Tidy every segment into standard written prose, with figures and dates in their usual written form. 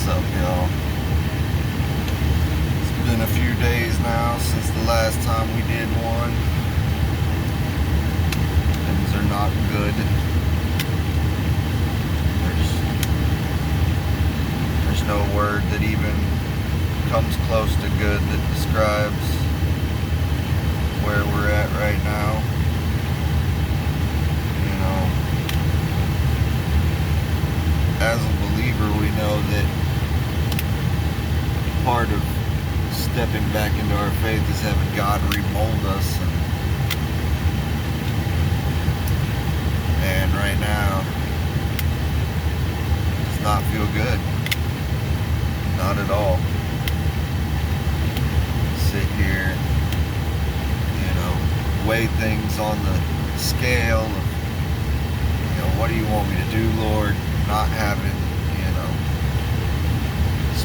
What's up, y'all? It's been a few days now since the last time we did one. Things are not good. There's no word that even comes close to good that describes where we're at right now. You know, as a believer, we know that part of stepping back into our faith is having God remold us, and right now does not feel good, not at all. Sit here, weigh things on the scale of, what do you want me to do, Lord? Not having,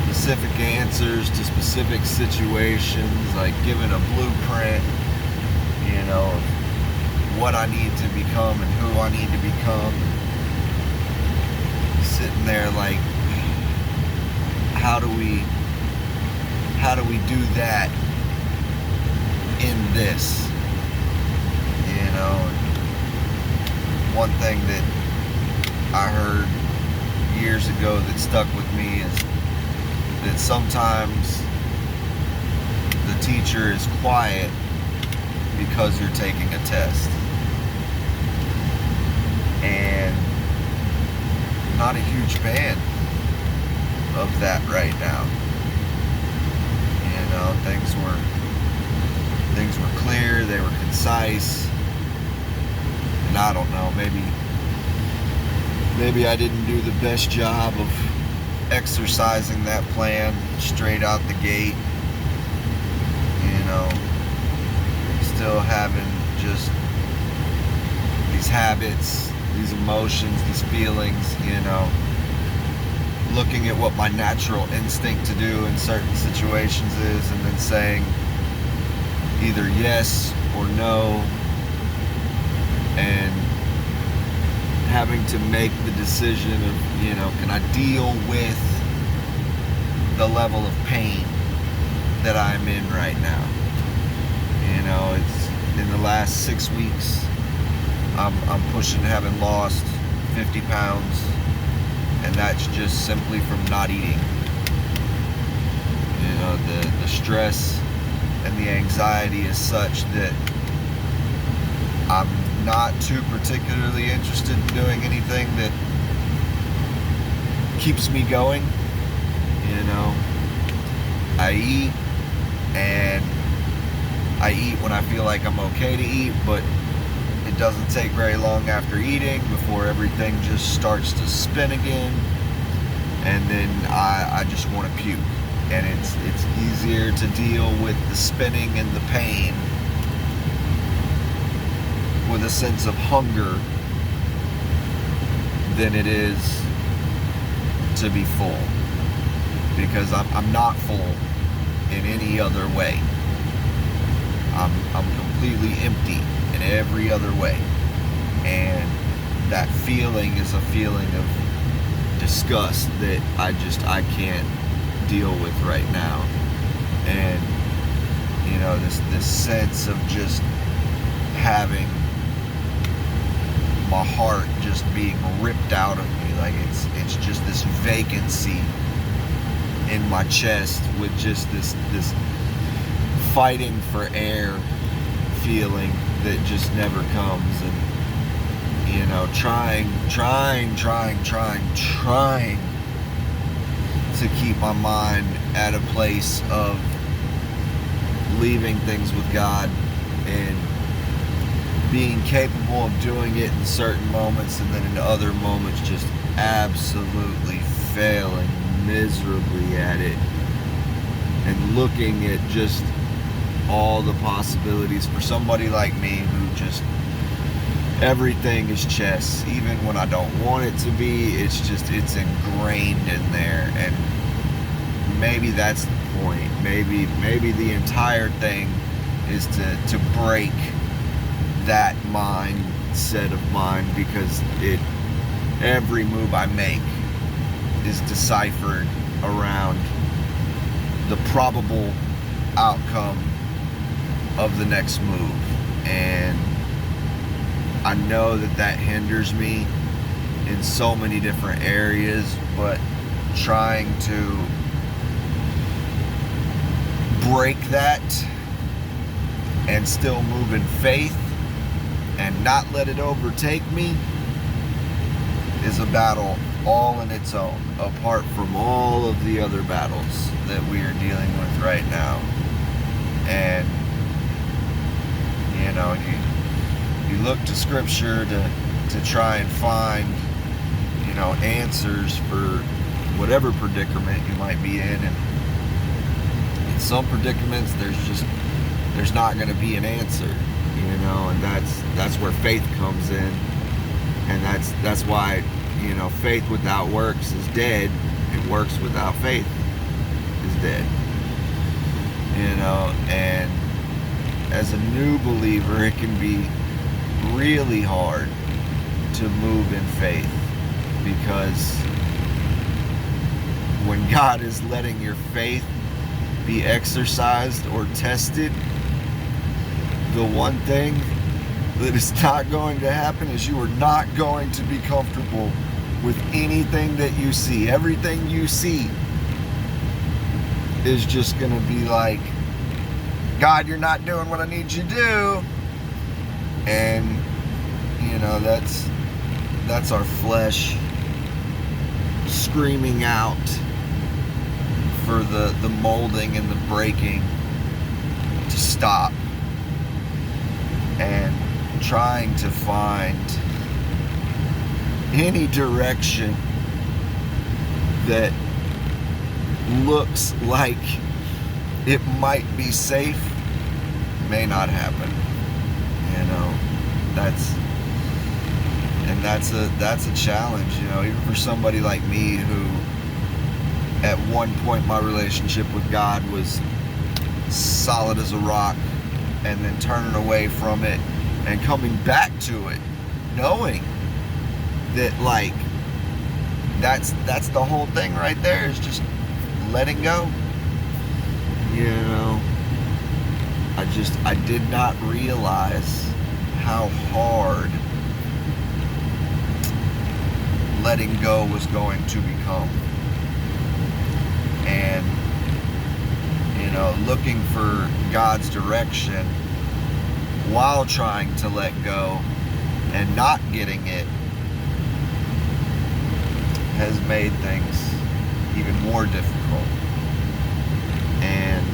specific answers to specific situations, like giving a blueprint, of what I need to become and who I need to become. Sitting there like, how do we do that in this? One thing that I heard years ago that stuck with me is that sometimes the teacher is quiet because you're taking a test. And I'm not a huge fan of that right now. Things were clear, they were concise, and I don't know, maybe I didn't do the best job of exercising that plan straight out the gate. Still having just these habits, these emotions, these feelings, looking at what my natural instinct to do in certain situations is, and then saying either yes or no, and having to make the decision of, can I deal with the level of pain that I'm in right now? It's in the last 6 weeks, I'm pushing having lost 50 pounds, and that's just simply from not eating. The stress and the anxiety is such that I'm not too particularly interested in doing anything that keeps me going. I eat, and I eat when I feel like I'm okay to eat, but it doesn't take very long after eating before everything just starts to spin again, and then I just want to puke. And it's easier to deal with the spinning and the pain with a sense of hunger than it is to be full, because I'm not full in any other way. I'm completely empty in every other way, and that feeling is a feeling of disgust that I can't deal with right now. And this sense of just having my heart just being ripped out of me, like it's just this vacancy in my chest with just this fighting for air feeling that just never comes. And trying to keep my mind at a place of leaving things with God and being capable of doing it in certain moments, and then in other moments just absolutely failing miserably at it, and looking at just all the possibilities for somebody like me who just everything is chess. Even when I don't want it to be, it's ingrained in there. And maybe that's the point. Maybe the entire thing is to break that mindset of mine, because every move I make is deciphered around the probable outcome of the next move. And I know that hinders me in so many different areas, but trying to break that and still move in faith and not let it overtake me is a battle all in its own, apart from all of the other battles that we are dealing with right now. And you know, you look to scripture to try and find, you know, answers for whatever predicament you might be in, and in some predicaments there's not going to be an answer, you know, and that's where faith comes in. And that's why, you know, faith without works is dead, and works without faith is dead. You know, and as a new believer, it can be really hard to move in faith, because when God is letting your faith be exercised or tested, the one thing that is not going to happen is you are not going to be comfortable with anything that you see. Everything you see is just going to be like, God, you're not doing what I need you to do. And, you know, that's our flesh screaming out for the molding and the breaking to stop, and trying to find any direction that looks like it might be safe may not happen. You know, that's a challenge, you know, even for somebody like me who at one point my relationship with God was solid as a rock, and then turning away from it and coming back to it, knowing that, like, that's the whole thing right there, is just letting go. You know, I did not realize how hard letting go was going to become. And, you know, looking for God's direction while trying to let go and not getting it has made things even more difficult. And,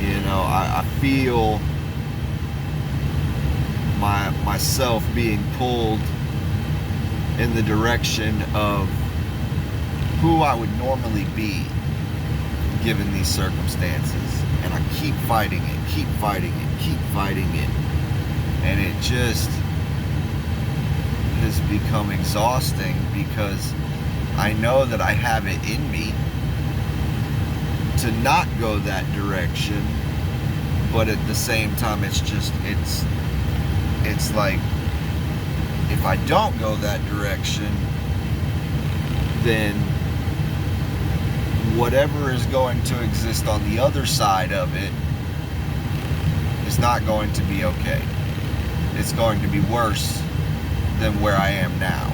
you know, I feel myself being pulled in the direction of who I would normally be given these circumstances. And I keep fighting it, keep fighting it. And it just has become exhausting, because I know that I have it in me to not go that direction, but at the same time it's like, if I don't go that direction, then whatever is going to exist on the other side of it is not going to be okay. It's going to be worse than where I am now.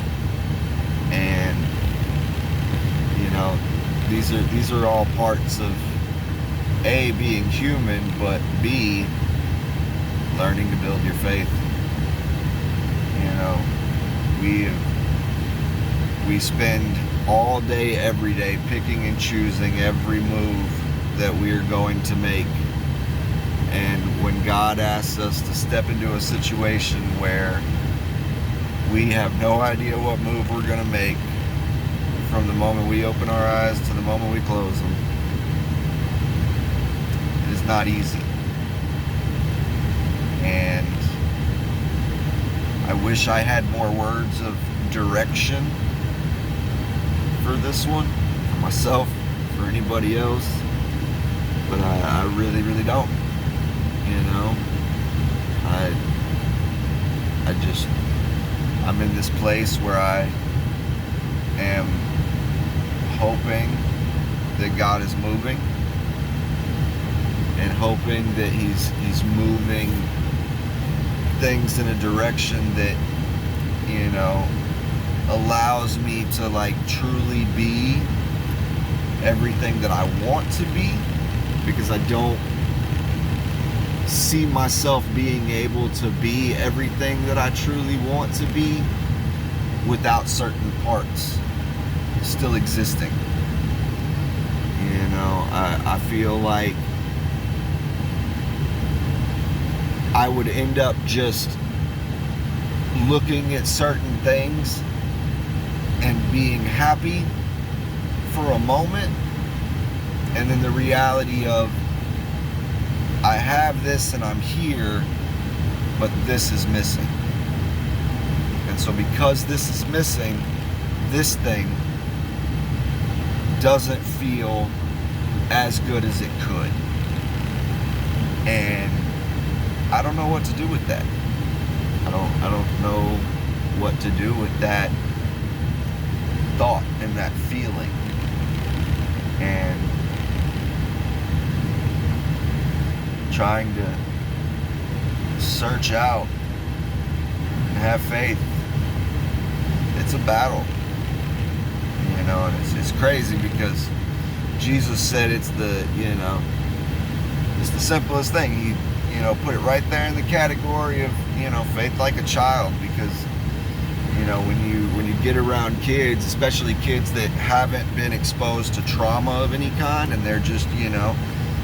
And, you know, these are all parts of A, being human, but B, learning to build your faith. You know, we spend all day, every day, picking and choosing every move that we are going to make. And when God asks us to step into a situation where we have no idea what move we're going to make, from the moment we open our eyes to the moment we close them, it is not easy. And I wish I had more words of direction for this one, for myself, for anybody else, but I really, really don't. You know, I'm in this place where am hoping that God is moving, and hoping that he's moving things in a direction that, you know, allows me to like truly be everything that I want to be, because I don't see myself being able to be everything that I truly want to be without certain parts still existing. You know, I feel like I would end up just looking at certain things and being happy for a moment, and then the reality of, I have this and I'm here, but this is missing. And so because this is missing, this thing doesn't feel as good as it could. And I don't know what to do with that. I don't know what to do with that thought and that feeling. And trying to search out and have faith. It's a battle, you know, and it's crazy because Jesus said it's the simplest thing. He, you know, put it right there in the category of, you know, faith like a child, because, you know, when you get around kids, especially kids that haven't been exposed to trauma of any kind, and they're just, you know,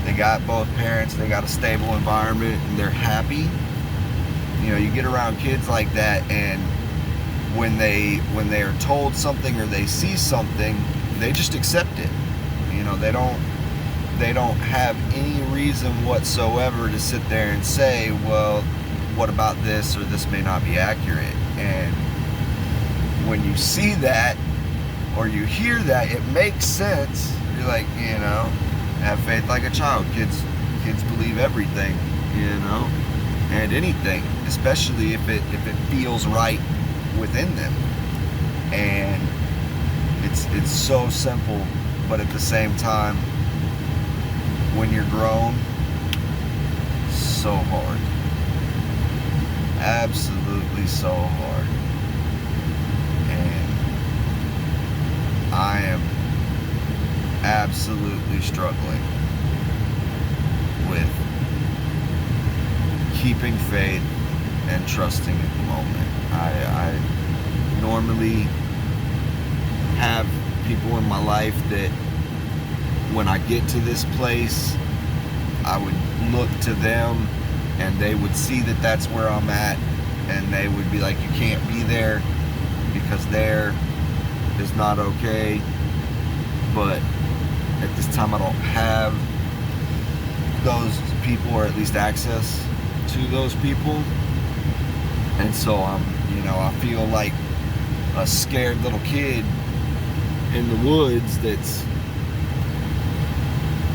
they got both parents, they got a stable environment, and they're happy. You know, you get around kids like that, and when they are told something or they see something, they just accept it. You know, they don't have any reason whatsoever to sit there and say, well, what about this, or this may not be accurate. And when you see that or you hear that, it makes sense. You're like, you know, have faith like a child. Kids believe everything, you know, and anything, especially if it feels right within them. And it's so simple, but at the same time, when you're grown, so hard. Absolutely so hard. And I am absolutely struggling with keeping faith and trusting at the moment. I normally have people in my life that when I get to this place, I would look to them and they would see that that's where I'm at, and they would be like, you can't be there because there is not okay. But at this time I don't have those people, or at least access to those people. And so I feel like a scared little kid in the woods that's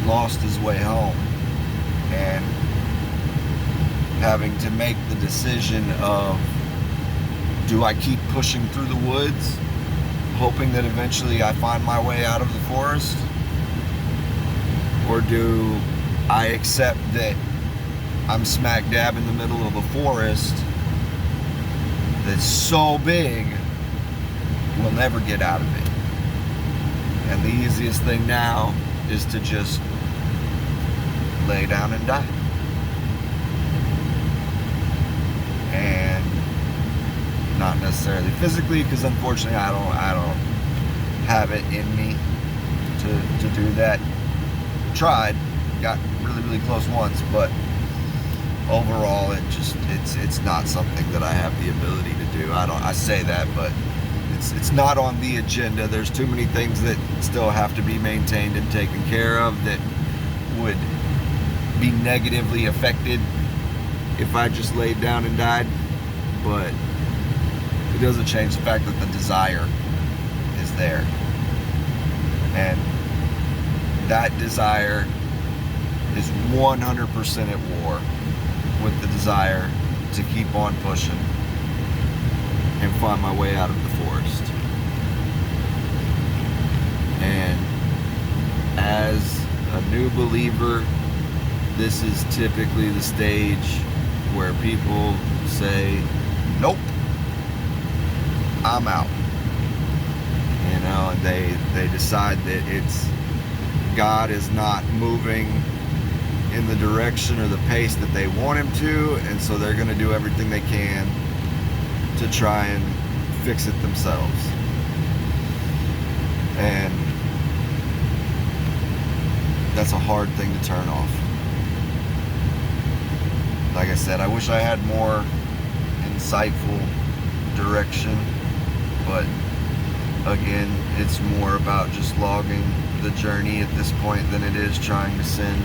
lost his way home, and having to make the decision of, do I keep pushing through the woods, hoping that eventually I find my way out of the forest, or do I accept that I'm smack dab in the middle of a forest that's so big we'll never get out of it? And the easiest thing now is to just lay down and die. And not necessarily physically, because unfortunately I don't have it in me to do that. Tried, got really close once, but overall it's not something that I have the ability to do. I say that, but it's not on the agenda. There's too many things that still have to be maintained and taken care of that would be negatively affected if I just laid down and died. But it doesn't change the fact that the desire is there, and that desire is 100% at war with the desire to keep on pushing and find my way out of the forest. new believer, this is typically the stage where people say, nope, I'm out. You know, and they decide that it's God is not moving in the direction or the pace that they want him to, and so they're going to do everything they can to try and fix it themselves. And that's a hard thing to turn off. Like I said, I wish I had more insightful direction, but again, it's more about just logging the journey at this point than it is trying to send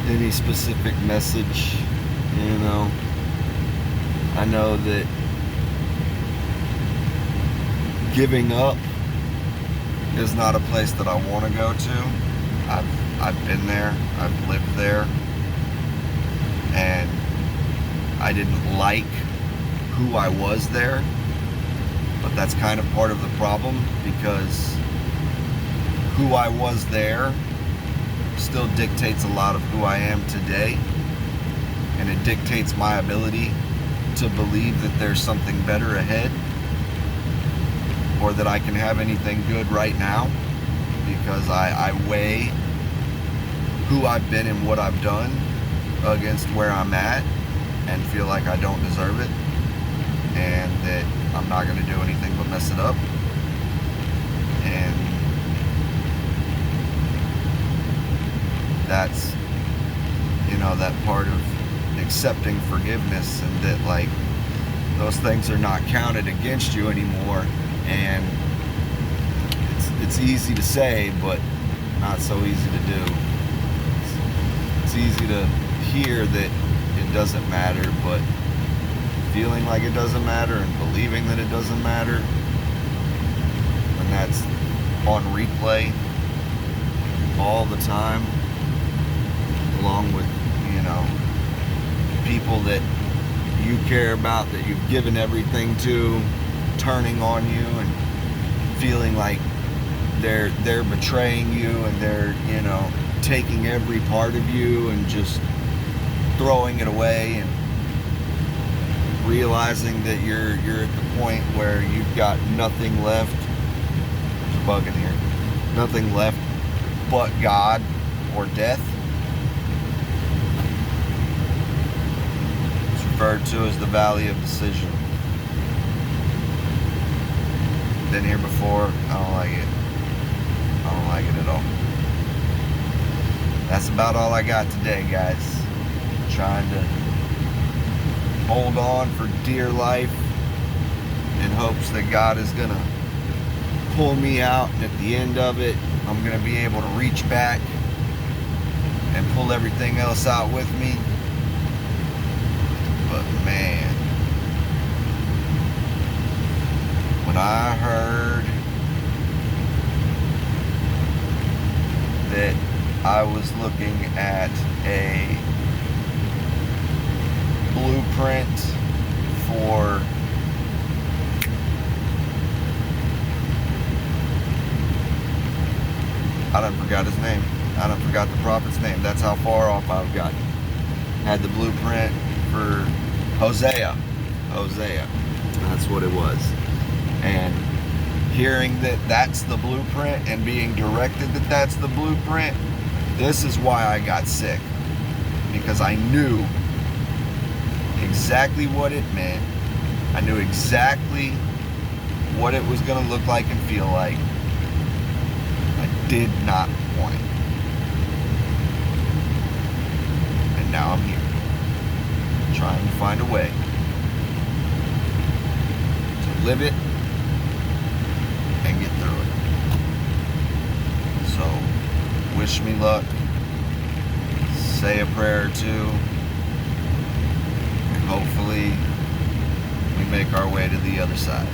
any specific message. You know, I know that giving up is not a place that I want to go to. I've been there, I've lived there, and I didn't like who I was there, but that's kind of part of the problem, because who I was there still dictates a lot of who I am today, and it dictates my ability to believe that there's something better ahead, or that I can have anything good right now, because I weigh who I've been and what I've done against where I'm at, and feel like I don't deserve it, and that I'm not going to do anything but mess it up. And that's, you know, that part of accepting forgiveness, and that, like, those things are not counted against you anymore. And it's easy to say, but not so easy to do. It's easy to hear that it doesn't matter, but feeling like it doesn't matter and believing that it doesn't matter, and that's on replay all the time, along with, you know, people that you care about, that you've given everything to, turning on you and feeling like they're betraying you, and they're, you know, taking every part of you and just throwing it away, and realizing that you're at the point where you've got nothing left. There's a bug in here. Nothing left but God or death. It's referred to as the Valley of Decision. Been here before. I don't like it. I don't like it at all. That's about all I got today, guys. Trying to hold on for dear life in hopes that God is gonna pull me out, and at the end of it, I'm gonna be able to reach back and pull everything else out with me. But man, when I heard that I was looking at a blueprint for I done forgot his name. I done forgot the prophet's name. That's how far off I've gotten. Had the blueprint for Hosea. That's what it was. And hearing that that's the blueprint and being directed that that's the blueprint, this is why I got sick. Because I knew exactly what it meant. I knew exactly what it was going to look like and feel like. I did not want it. And now I'm here, trying to find a way to live it and get through it. So, wish me luck. Say a prayer or two. Hopefully we make our way to the other side.